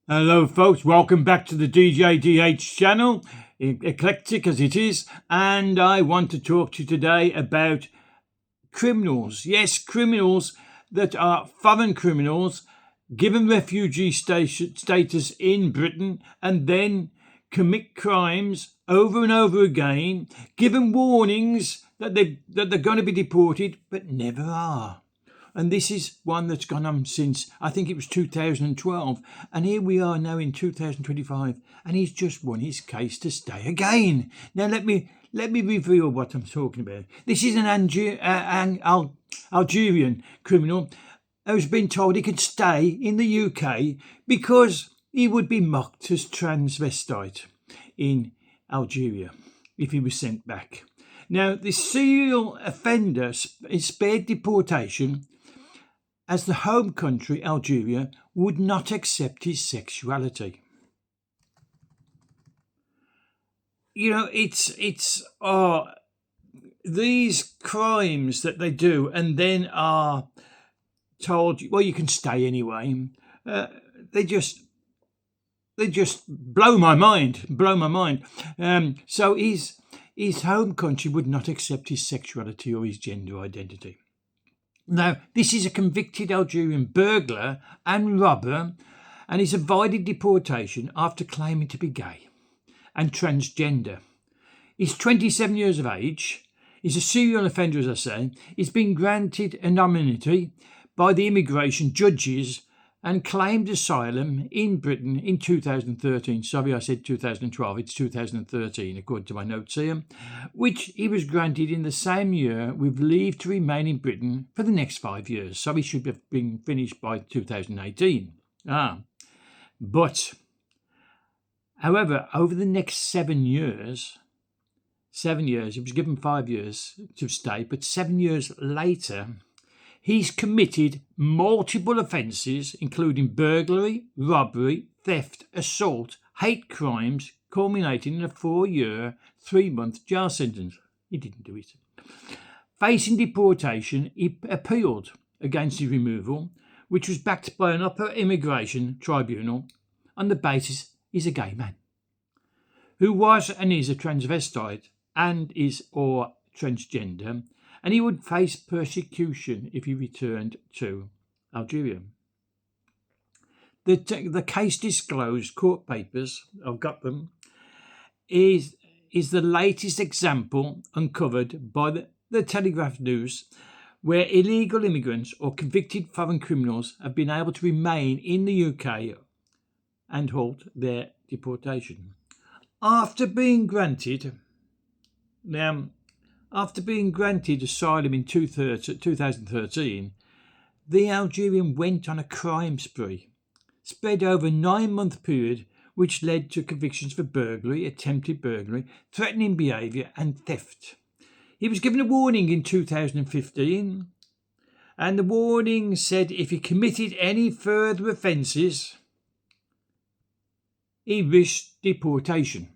Hello, folks. Welcome back to the DJDH channel, eclectic as it is. And I want to talk to you today about criminals. Yes, criminals that are foreign criminals given refugee status in Britain and then commit crimes over and over again, given warnings that they're going to be deported, but never are. And this is one that's gone on since, I think it was 2012. And here we are now in 2025, and he's just won his case to stay again. Now, let me reveal what I'm talking about. This is an Algerian criminal who's been told he could stay in the UK because he would be mocked as transvestite in Algeria if he was sent back. Now, the serial offender is spared deportation as the home country, Algeria, would not accept his sexuality. You know, it's these crimes that they do and then are told, well, you can stay anyway. They just blow my mind. So his home country would not accept his sexuality or his gender identity. Now, this is a convicted Algerian burglar and robber, and he's avoided deportation after claiming to be gay and transgender. He's 27 years of age. He's a serial offender, as I say. He's been granted anonymity by the immigration judges and claimed asylum in Britain in 2013. Sorry, I said 2012. It's 2013, according to my notes here, which he was granted in the same year with leave to remain in Britain for the next 5 years. So he should have been finished by 2018. But, however, over the next 7 years, he was given 5 years to stay, but 7 years later, he's committed multiple offences, including burglary, robbery, theft, assault, hate crimes, culminating in a 4-year, 3-month jail sentence. He didn't do it. Facing deportation, he appealed against his removal, which was backed by an upper immigration tribunal on the basis he's a gay man who was and is a transvestite and is or transgender, and he would face persecution if he returned to Algeria. The case disclosed court papers, I've got them, is the latest example uncovered by the Telegraph News, where illegal immigrants or convicted foreign criminals have been able to remain in the UK and halt their deportation. After being granted asylum in 2013, the Algerian went on a crime spree, spread over a 9-month period, which led to convictions for burglary, attempted burglary, threatening behaviour and theft. He was given a warning in 2015, and the warning said if he committed any further offences, he risked deportation.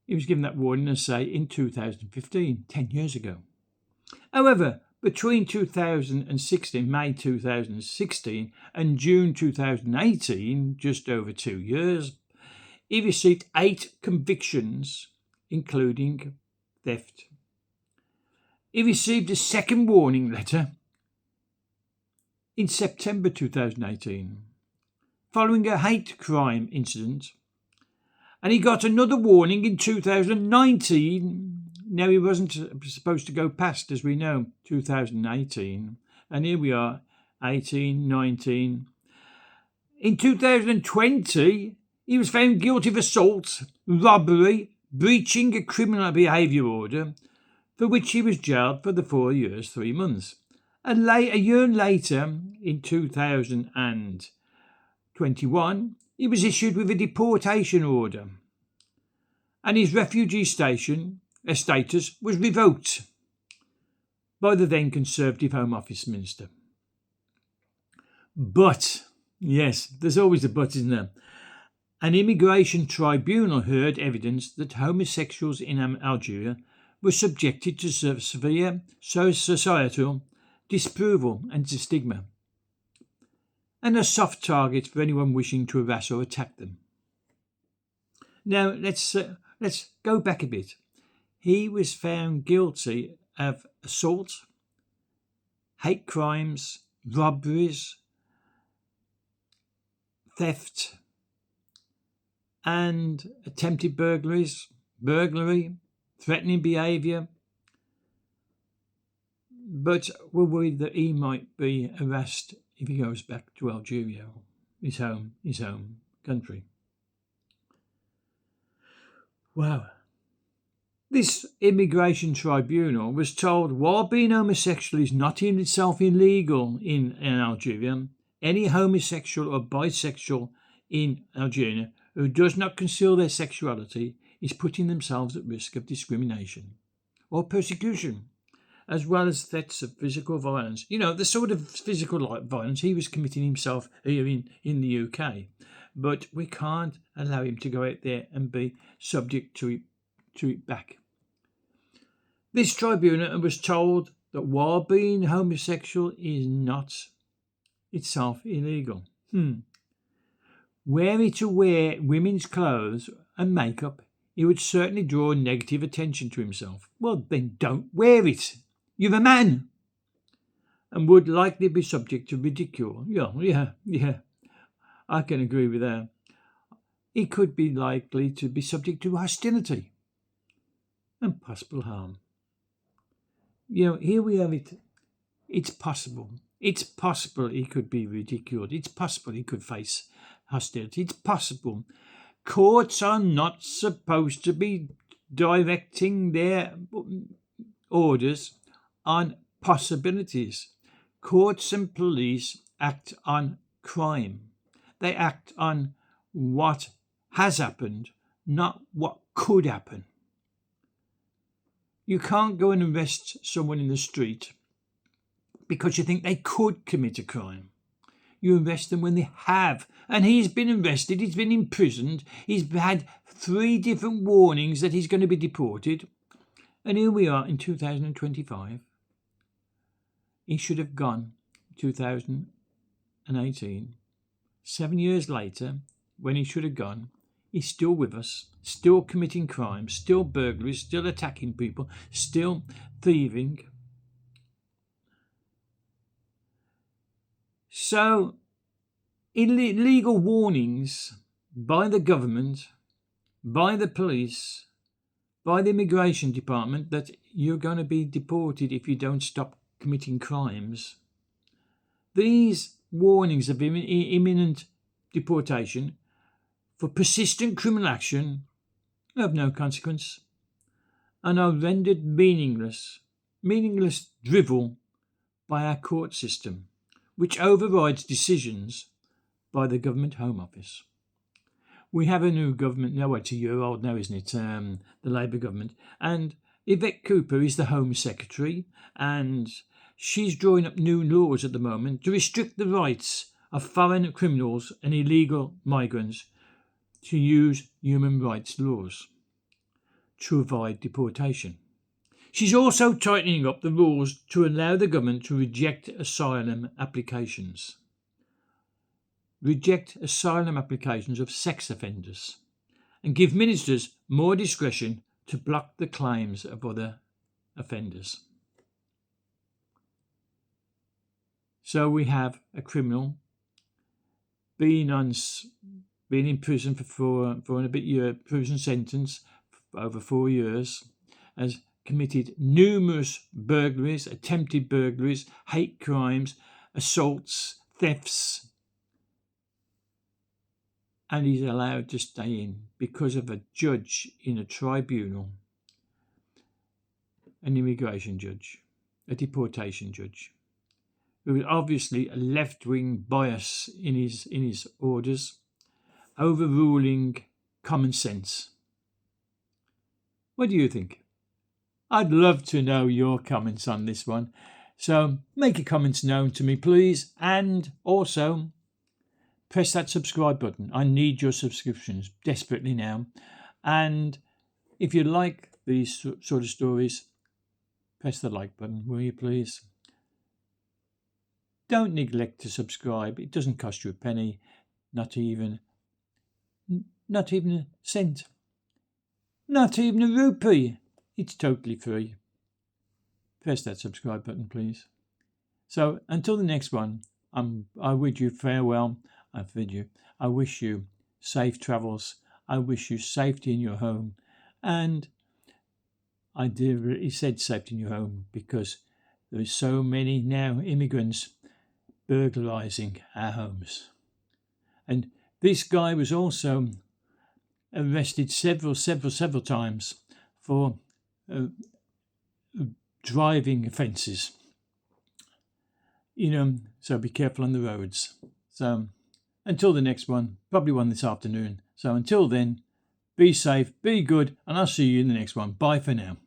He was given that warning, as I say, in 2015, 10 years ago. However, between May 2016 and June 2018, just over 2 years, he received 8 convictions, including theft. He received a second warning letter in September 2018, following a hate crime incident, and he got another warning in 2019. Now, he wasn't supposed to go past, as we know, 2018. And here we are, 18, 19. In 2020, he was found guilty of assault, robbery, breaching a criminal behaviour order, for which he was jailed for the 4 years, 3 months. A year later, in 2021, he was issued with a deportation order, and his refugee status was revoked by the then Conservative Home Office Minister. But, yes, there's always a but, isn't there? An immigration tribunal heard evidence that homosexuals in Algeria were subjected to severe societal disapproval and stigma. and a soft target for anyone wishing to harass or attack them. Now let's go back a bit. He was found guilty of assault, hate crimes, robberies, theft, and attempted burglaries, burglary, threatening behaviour. But we're worried that he might be arrested if he goes back to Algeria, his home country. Wow. This immigration tribunal was told while being homosexual is not in itself illegal in Algeria, any homosexual or bisexual in Algeria who does not conceal their sexuality is putting themselves at risk of discrimination or persecution, as well as threats of physical violence. You know, the sort of physical violence he was committing himself here in the UK. But we can't allow him to go out there and be subject to it back. This tribunal was told that while being homosexual is not itself illegal. Were he to wear women's clothes and makeup, he would certainly draw negative attention to himself. Well, then don't wear it. You're a man. And would likely be subject to ridicule. Yeah. I can agree with that. He could be likely to be subject to hostility and possible harm. You know, here we have it. It's possible. It's possible he could be ridiculed. It's possible he could face hostility. It's possible. Courts are not supposed to be directing their orders on possibilities. Courts and police act on crime. They act on what has happened, not what could happen. You can't go and arrest someone in the street because you think they could commit a crime. You arrest them when they have. And he's been arrested, he's been imprisoned, he's had 3 different warnings that he's going to be deported. And here we are in 2025. He should have gone 2018. 7 years later, when he should have gone, he's still with us, still committing crimes, still burglaries, still attacking people, still thieving. So, illegal warnings by the government, by the police, by the immigration department that you're going to be deported if you don't stop committing crimes. These warnings of imminent deportation for persistent criminal action have no consequence and are rendered meaningless drivel by our court system, which overrides decisions by the government Home Office. We have a new government now, it's a year old now, isn't it? The Labour government. And Yvette Cooper is the Home Secretary, and she's drawing up new laws at the moment to restrict the rights of foreign criminals and illegal migrants to use human rights laws to avoid deportation. She's also tightening up the rules to allow the government to reject asylum applications. Reject asylum applications of sex offenders and give ministers more discretion to block the claims of other offenders. So we have a criminal being in prison for 4 and a bit year prison sentence for over 4 years, has committed numerous burglaries, attempted burglaries, hate crimes, assaults, thefts, and he's allowed to stay in because of a judge in a tribunal, an immigration judge, a deportation judge, who is obviously a left-wing bias in his orders, overruling common sense. What do you think? I'd love to know your comments on this one. So make your comments known to me, please, and also press that subscribe button. I need your subscriptions desperately now. And if you like these sort of stories, press the like button, will you please? don't neglect to subscribe. It doesn't cost you a penny, not even a cent, not even a rupee. It's totally free. Press that subscribe button, please. So until the next one, I bid you farewell. I wish you safe travels. I wish you safety in your home. And I deliberately said safety in your home because there are so many now immigrants burglarizing our homes. And this guy was also arrested several times for driving offences. So be careful on the roads. So until the next one, probably one this afternoon. So until then, be safe, be good, and I'll see you in the next one. Bye for now.